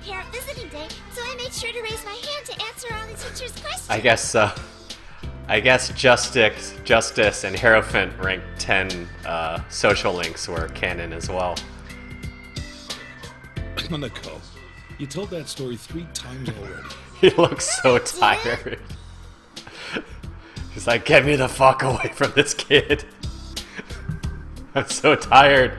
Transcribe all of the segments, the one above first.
parent visiting day, so I made sure to raise my hand to answer all the teacher's questions. I guess Justice, and Hierophant ranked 10 social links were canon as well. Monaco, you told that story 3 times already. He looks so tired. He's like, get me the fuck away from this kid. I'm so tired.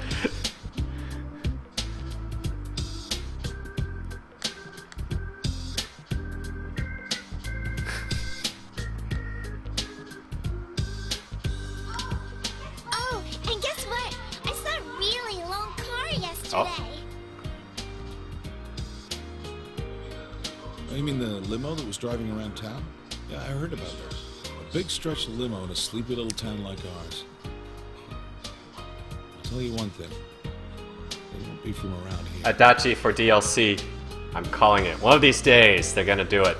Oh, and guess what? I saw a really long car yesterday. Oh. You mean the limo that was driving around town? Yeah, I heard about that. A big stretch limo in a sleepy little town like ours. I'll tell you one thing. They won't be from around here. Adachi for DLC. I'm calling it. One of these days, they're gonna do it.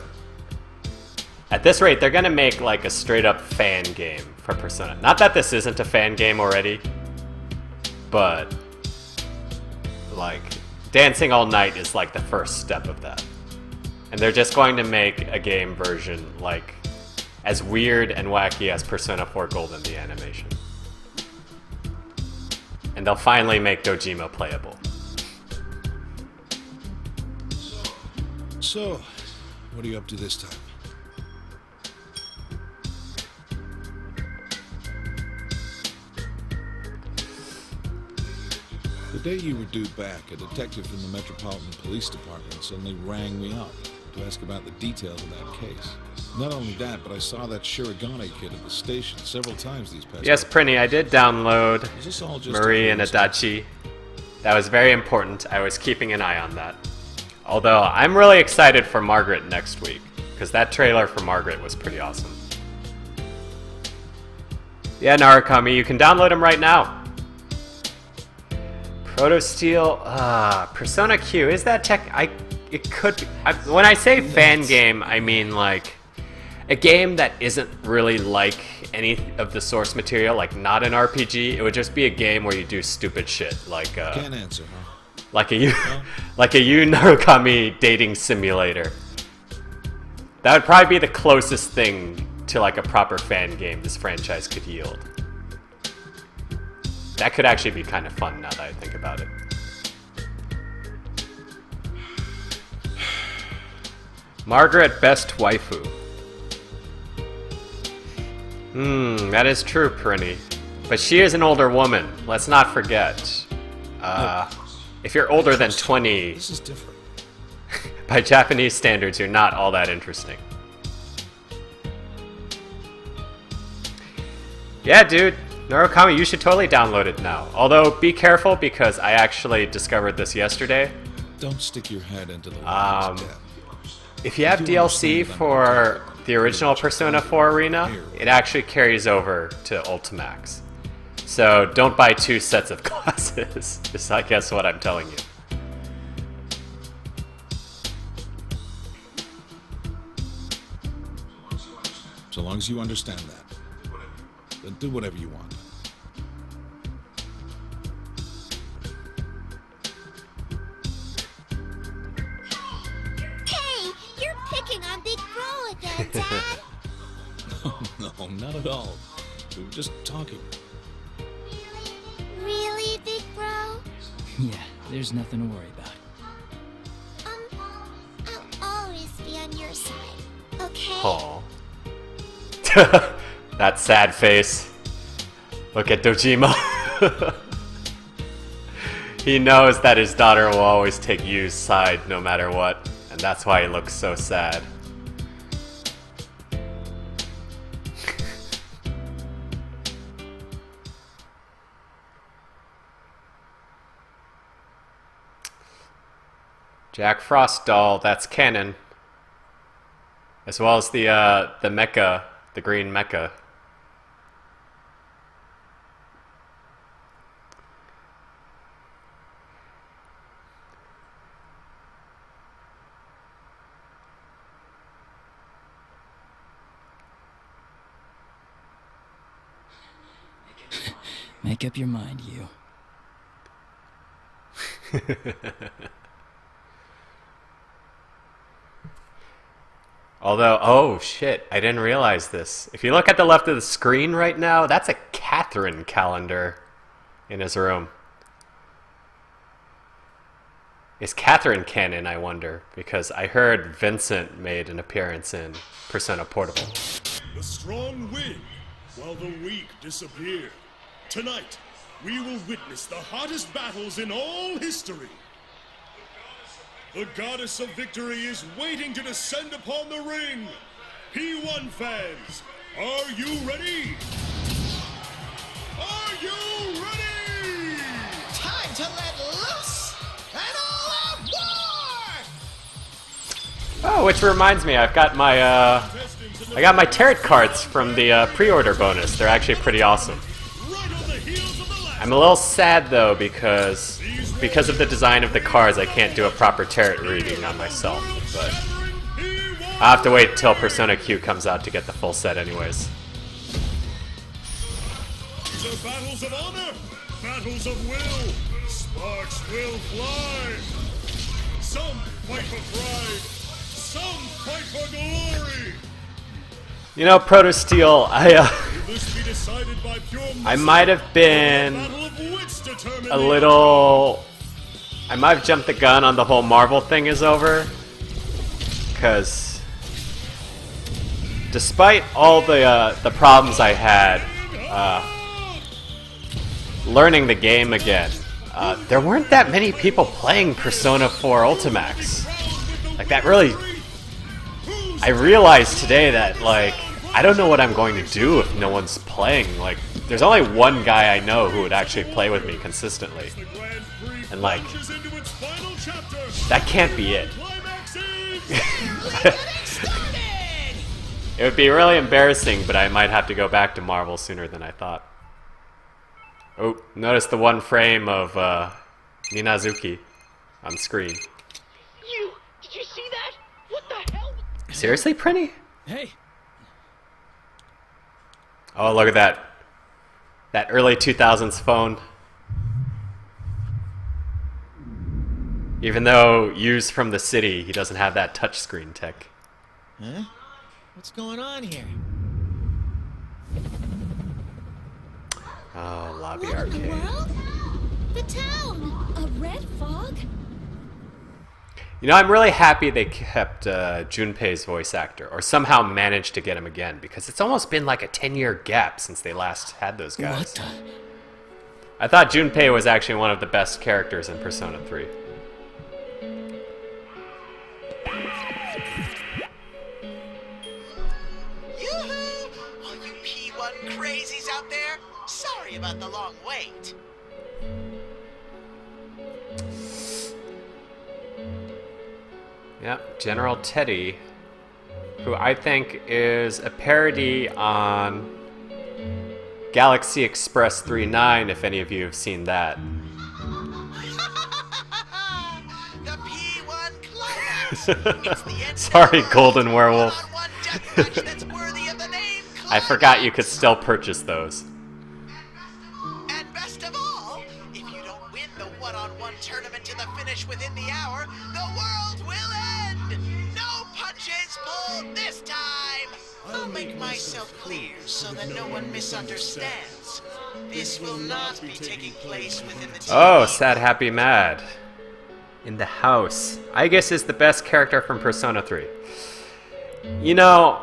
At this rate, they're gonna make like a straight up fan game for Persona. Not that this isn't a fan game already, but like Dancing All Night is like the first step of that. And they're just going to make a game version like as weird and wacky as Persona 4 Golden, the animation. And they'll finally make Dojima playable. So, what are you up to this time? The day you were due back, a detective from the Metropolitan Police Department suddenly rang me up to ask about the details of that case. Not only that, but I saw that Shirogane kid at the station several times these past Yes, Prinny, I did download Is this all just Marie a and coincidence? Adachi. That was very important. I was keeping an eye on that. Although, I'm really excited for Margaret next week, because that trailer for Margaret was pretty awesome. Yeah, Narukami, you can download them right now. Proto Steel, Persona Q, is that it could be, when I say fan game, I mean like a game that isn't really like any of the source material, like not an RPG. It would just be a game where you do stupid shit, like Can't answer, huh? like a Yu Narukami dating simulator. That would probably be the closest thing to like a proper fan game this franchise could yield. That could actually be kind of fun now that I think about it. Margaret best waifu. That is true, Perini. But she is an older woman. Let's not forget. If you're older than 20, This is different. by Japanese standards, you're not all that interesting. Yeah, dude. Narukami, you should totally download it now. Although, be careful because I actually discovered this yesterday. Don't stick your head into the lion's den. If you have DLC for the original Persona 4 Arena, it actually carries over to Ultimax. So don't buy 2 sets of glasses, is I guess what I'm telling you. So long as you understand that. Then do whatever you want. Hey, you're picking on Big Bro again, Dad. No, not at all. We were just talking. Really, Big Bro? Yeah, there's nothing to worry about. I'll always be on your side, okay? Aww. That sad face. Look at Dojima. He knows that his daughter will always take Yu's side no matter what, and that's why he looks so sad. Jack Frost doll, that's canon. As well as the mecha, the green mecha. Make up your mind, you. Although, oh shit, I didn't realize this. If you look at the left of the screen right now, that's a Catherine calendar in his room. Is Catherine canon, I wonder? Because I heard Vincent made an appearance in Persona Portable. The strong win, while the weak disappear. Tonight, we will witness the hottest battles in all history. The goddess of victory is waiting to descend upon the ring. P1 fans, are you ready? Are you ready? Time to let loose! An all-out war! Oh, which reminds me, I've got my I got my tarot cards from the pre-order bonus. They're actually pretty awesome. Right on the heels of the last. I'm a little sad though because of the design of the cards, I can't do a proper tarot reading on myself. But I'll have to wait till Persona Q comes out to get the full set, anyways. These are battles of honor, battles of will. Sparks will fly. Some fight for pride, some fight for glory. You know, Proto Steel, Will this be decided by pure I might have been battle of wits determine a little. I might have jumped the gun on the whole Marvel thing is over, because despite all the problems I had learning the game again, there weren't that many people playing Persona 4 Ultimax. Like that really. I realized today that like I don't know what I'm going to do if no one's playing. Like there's only one guy I know who would actually play with me consistently. And like, that can't be it. It would be really embarrassing, but I might have to go back to Marvel sooner than I thought. Oh, notice the one frame of Minazuki on screen. Did you see that? What the hell? Seriously, Prinny? Hey, Oh, look at that. That early 2000s phone. Even though used from the city, he doesn't have that touchscreen tech. Huh? What's going on here? Oh, lobby What in the arcade. world? The town! A red fog? You know, I'm really happy they kept Junpei's voice actor, or somehow managed to get him again, because it's almost been like a 10-year gap since they last had those guys. what the? I thought Junpei was actually one of the best characters in Persona 3. Yoo-hoo! All you P1 crazies out there, sorry about the long wait. Yep, General Teddy, who I think is a parody on Galaxy Express 39, if any of you have seen that. The P1 climax. It's the end Sorry, of the Golden world. Werewolf. One-on-one deathmatch that's worthy of the name I forgot you could Climax. still purchase those. And best of all, if you don't win the one-on-one tournament to the finish within the hour, the world will end! No punches pulled this time! I'll make myself clear so that no one misunderstands. This will not be taking place within the Oh, Sad Happy Mad. In the house. Aigis is the best character from Persona 3. You know,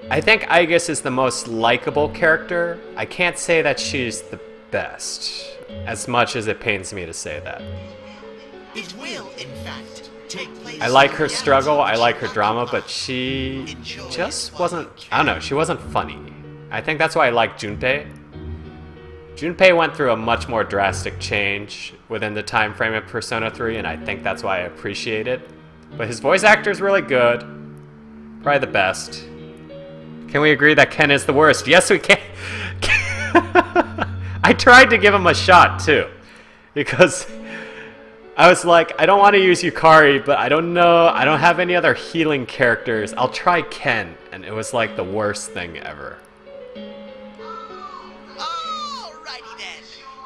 I think Aigis is the most likable character. I can't say that she's the best, as much as it pains me to say that. It will, in fact, take place. I like her in struggle, I reality. like her drama, but she just wasn't, I don't know, she wasn't funny. I think that's why I like Junpei. Junpei went through a much more drastic change within the time frame of Persona 3, and I think that's why I appreciate it. But his voice actor is really good. Probably the best. Can we agree that Ken is the worst? Yes, we can. I tried to give him a shot, too. Because I was like, I don't want to use Yukari, but I don't know. I don't have any other healing characters. I'll try Ken. And it was like the worst thing ever. Alrighty then.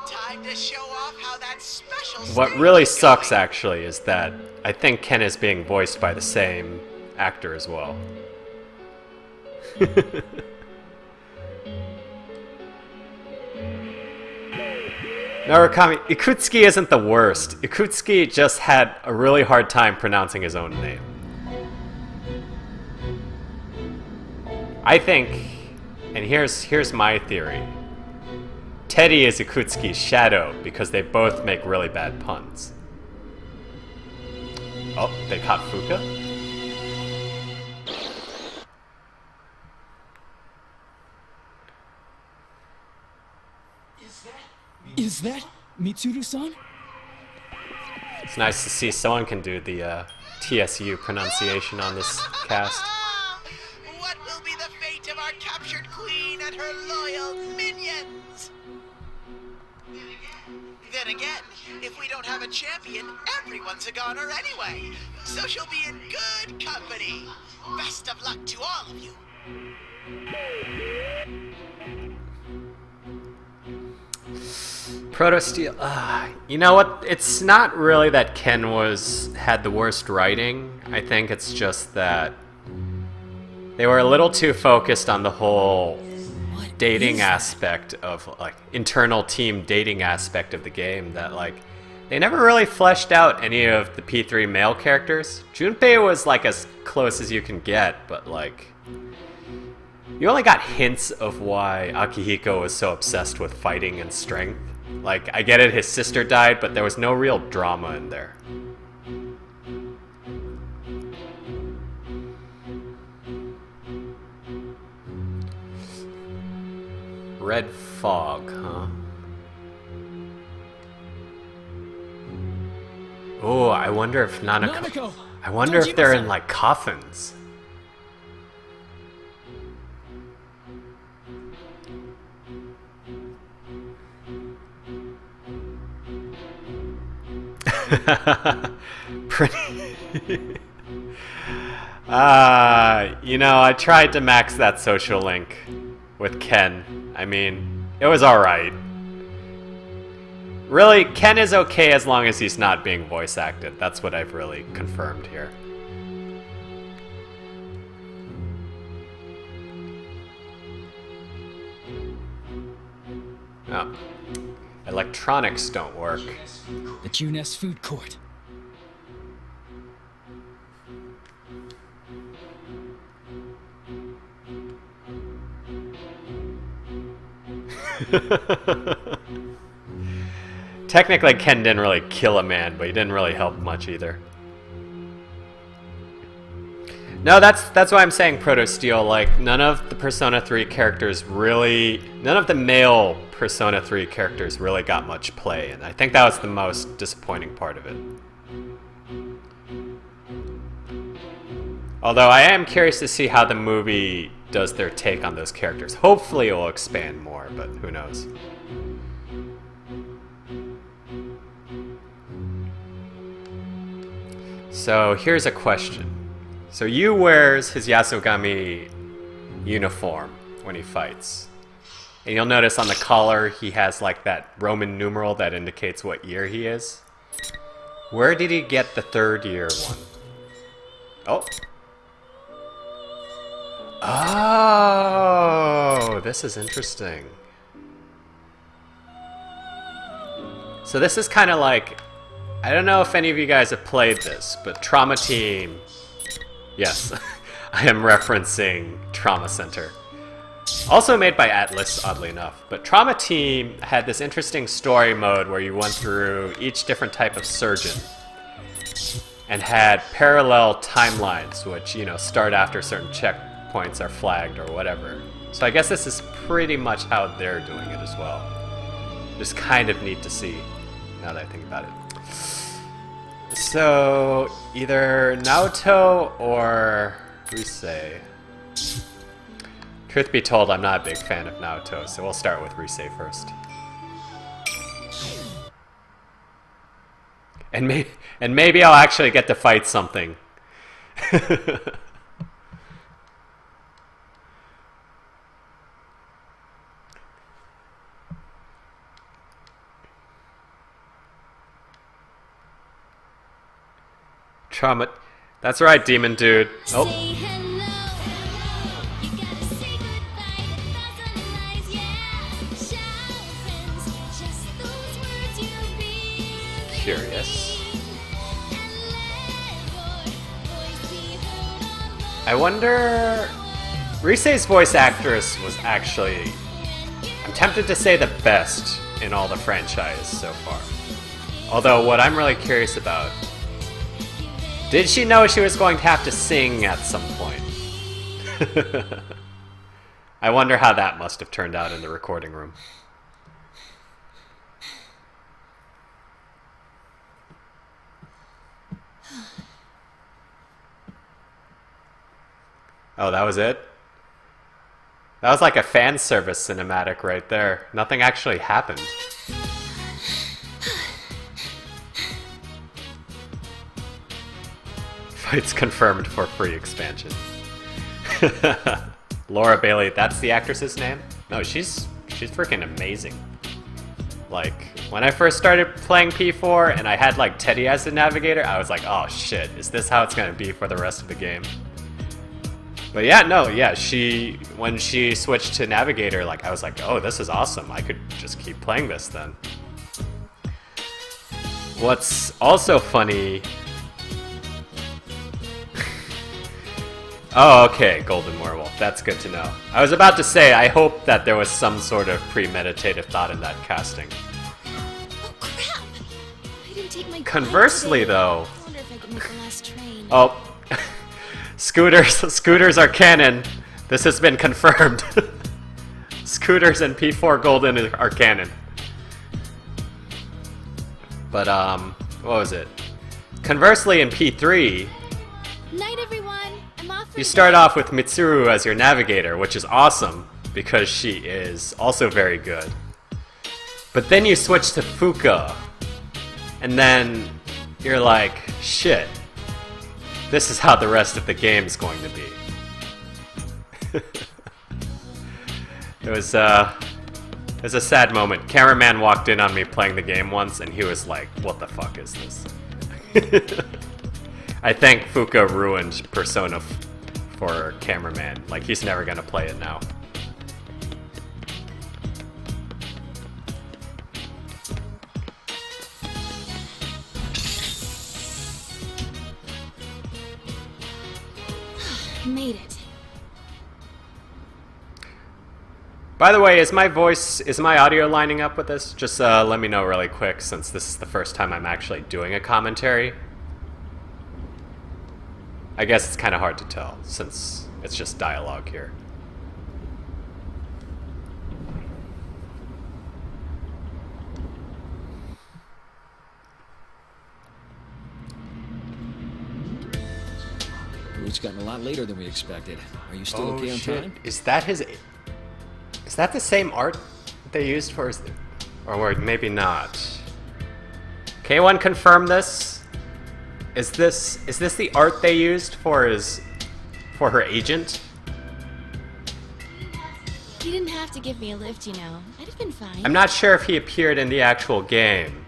Time to show off how that special What stage really is sucks, going. actually, is that I think Ken is being voiced by the same actor as well. Narukami, Ikutsuki isn't the worst. Ikutsuki just had a really hard time pronouncing his own name. I think, and here's my theory. Teddy is Ikutsuki's shadow because they both make really bad puns. Oh, they caught Fuka? Is that Mitsuru-san? It's nice to see someone can do the TSU pronunciation on this cast. What will be the fate of our captured queen and her loyal minions? Then again, if we don't have a champion, everyone's a goner anyway. So she'll be in good company. Best of luck to all of you. Proto Steel. You know what? It's not really that Ken had the worst writing. I think it's just that they were a little too focused on the whole dating aspect of, like, internal team dating aspect of the game, that, like, they never really fleshed out any of the P3 male characters. Junpei was, like, as close as you can get, but, like, you only got hints of why Akihiko was so obsessed with fighting and strength. Like, I get it, his sister died, but there was no real drama in there. Red fog, huh? Oh, I wonder if Nanako... I wonder if they're in, like, coffins. Pretty. You know, I tried to max that social link with Ken. I mean, it was alright. Really, Ken is okay as long as he's not being voice acted. That's what I've really confirmed here. Oh. Electronics don't work. The Junes food court. Technically, Ken didn't really kill a man, but he didn't really help much either. No, that's why I'm saying Proto Steel. Like, none of the Persona 3 characters really... None of the male Persona 3 characters really got much play, and I think that was the most disappointing part of it. Although I am curious to see how the movie does their take on those characters. Hopefully it will expand more, but who knows. So here's a question. So Yu wears his Yasogami uniform when he fights. And you'll notice on the collar he has like that Roman numeral that indicates what year he is. Where did he get the 3rd year one? Oh. Oh, this is interesting. So this is kind of like, I don't know if any of you guys have played this, but Trauma Team. Yes, I am referencing Trauma Center. Also made by Atlas, oddly enough. But Trauma Team had this interesting story mode where you went through each different type of surgeon and had parallel timelines, which, you know, start after certain checkpoints are flagged or whatever. So I guess this is pretty much how they're doing it as well. Just kind of neat to see, now that I think about it. So, either Naoto or Risei. Truth be told, I'm not a big fan of Naoto, so we'll start with Risei first. And maybe I'll actually get to fight something. That's right, demon dude. Oh, Say hello. You gotta say goodbye to 1,000 lies, yeah. Shout friends, just those words you feel. curious. And let your voice be heard along. I wonder... Rise's voice actress was actually... I'm tempted to say the best in all the franchise so far. Although, what I'm really curious about... Did she know she was going to have to sing at some point? I wonder how that must have turned out in the recording room. Oh, that was it? That was like a fan service cinematic right there. Nothing actually happened. Fights confirmed for free expansion. Laura Bailey, that's the actress's name? No, she's freaking amazing. Like, when I first started playing P4 and I had like Teddy as the navigator, I was like, oh shit, is this how it's gonna be for the rest of the game? But yeah, no, yeah, when she switched to navigator, like I was like, oh, this is awesome. I could just keep playing this then. What's also funny... Oh, okay, Golden Werewolf. That's good to know. I was about to say, I hope that there was some sort of premeditative thought in that casting. Oh crap! I didn't take my. Conversely, card today. though... I wonder if I could make the last train. Oh, scooters are canon. This has been confirmed. Scooters and P4 Golden are canon. But, what was it? Conversely, in P3... Night, everyone. I'm off for You the start day. off with Mitsuru as your navigator, which is awesome, because she is also very good. But then you switch to Fuka, and then you're like, shit, this is how the rest of the game's going to be. It was a sad moment. Cameraman walked in on me playing the game once, and he was like, what the fuck is this? I think Fuka ruined Persona for Cameraman. Like, he's never gonna play it now. Made it. By the way, is my audio lining up with this? Just let me know really quick, since this is the first time I'm actually doing a commentary. I guess it's kind of hard to tell, since it's just dialogue here. It's gotten a lot later than we expected. Are you still okay on time? Is that the same art they used for his... Or maybe not. K1 confirm this? Is this the art they used for her agent? You didn't have to give me a lift, you know. I'd have been fine. I'm not sure if he appeared in the actual game.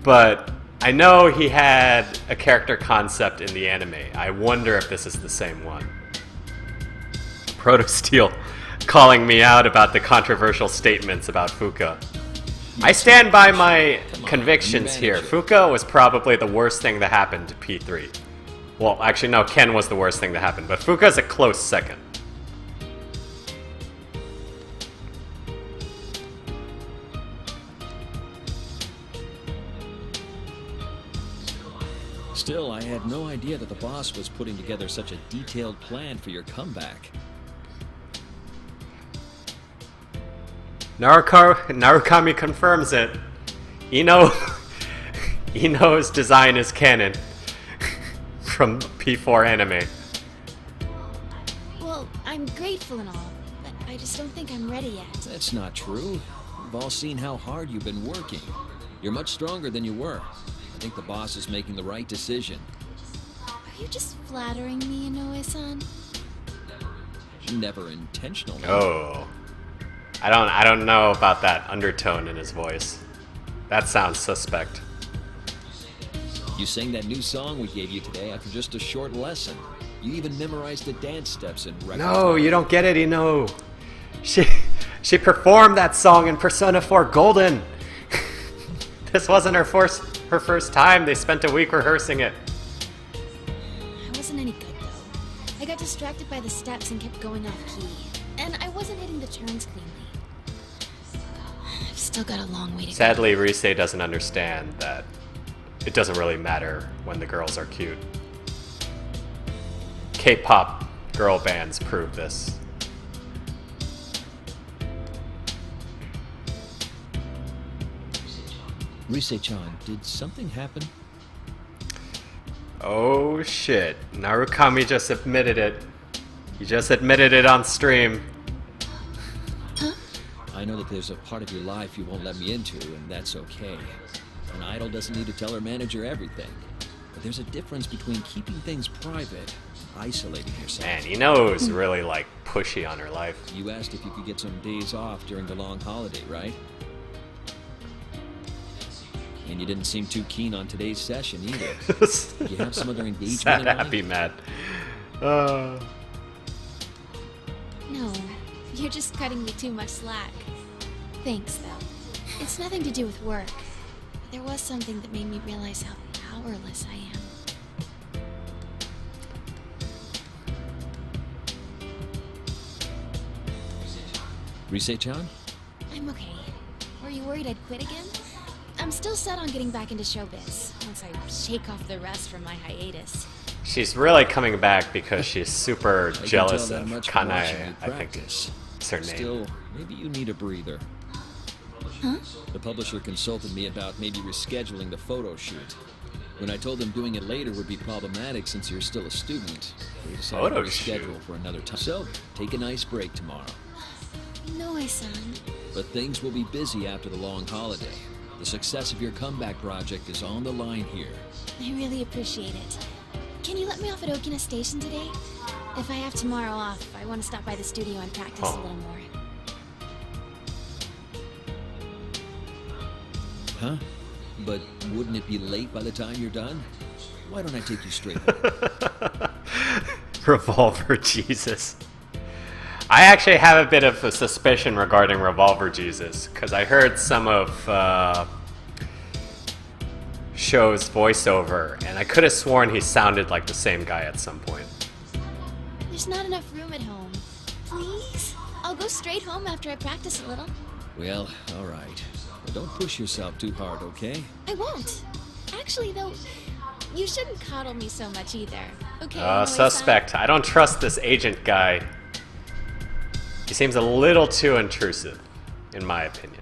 But I know he had a character concept in the anime. I wonder if this is the same one. Protosteel calling me out about the controversial statements about Fuka. I stand by my convictions here. Fuka was probably the worst thing that happened to P3. Well, actually, no, Ken was the worst thing that happened, but Fuka's a close second. Still, I had no idea that the boss was putting together such a detailed plan for your comeback. Narukami confirms it. Ino's design is canon from P4 anime. Well, I'm grateful and all, but I just don't think I'm ready yet. That's not true. We've all seen how hard you've been working. You're much stronger than you were. I think the boss is making the right decision. Are you just flattering me, Inoue-san? Never intentionally. Oh. I don't know about that undertone in his voice. That sounds suspect. You sang that new song we gave you today after just a short lesson. You even memorized the dance steps in record No, time. you don't get it, Inoue. She performed that song in Persona 4 Golden. This wasn't her first time. They spent a week rehearsing it. I wasn't any good though. I got distracted by the steps and kept going off key. And I wasn't hitting the turns cleanly. I've still got a long way to go. Sadly, Rise doesn't understand that it doesn't really matter when the girls are cute. K-pop girl bands prove this. Rise-chan, did something happen? Oh shit. Narukami just admitted it. He just admitted it on stream. I know that there's a part of your life you won't let me into, and that's okay. An idol doesn't need to tell her manager everything. But there's a difference between keeping things private and isolating yourself. Man, Inoue is really like pushy on her life. You asked if you could get some days off during the long holiday, right? And you didn't seem too keen on today's session either. You have some other engagement Sad, in mind? happy, mad. No, you're just cutting me too much slack. Thanks, though. It's nothing to do with work. There was something that made me realize how powerless I am. Rise-chan? I'm okay. Were you worried I'd quit again? I'm still set on getting back into showbiz, once I shake off the rust from my hiatus. She's really coming back because she's super I can jealous tell that of much from watching Kanae, you I think practice. is her name. Still, maybe you need a breather. Huh? The publisher consulted me about maybe rescheduling the photo shoot. When I told them doing it later would be problematic since you're still a student, they decided Photo to shoot? reschedule for another time. So, take a nice break tomorrow. Inoue-san. But things will be busy after the long holiday. The success of your comeback project is on the line here. I really appreciate it. Can you let me off at Okina Station today? If I have tomorrow off, I want to stop by the studio and practice a little more. Huh? But wouldn't it be late by the time you're done? Why don't I take you straight home? Revolver Jesus. I actually have a bit of a suspicion regarding Revolver Jesus, because I heard some of Show's voiceover, and I could have sworn he sounded like the same guy at some point. There's not enough room at home. Please? I'll go straight home after I practice a little. Well, all right. But don't push yourself too hard, okay? I won't. Actually, though, you shouldn't coddle me so much either. Okay, Inoue-san? Suspect. I don't trust this agent guy. He seems a little too intrusive, in my opinion.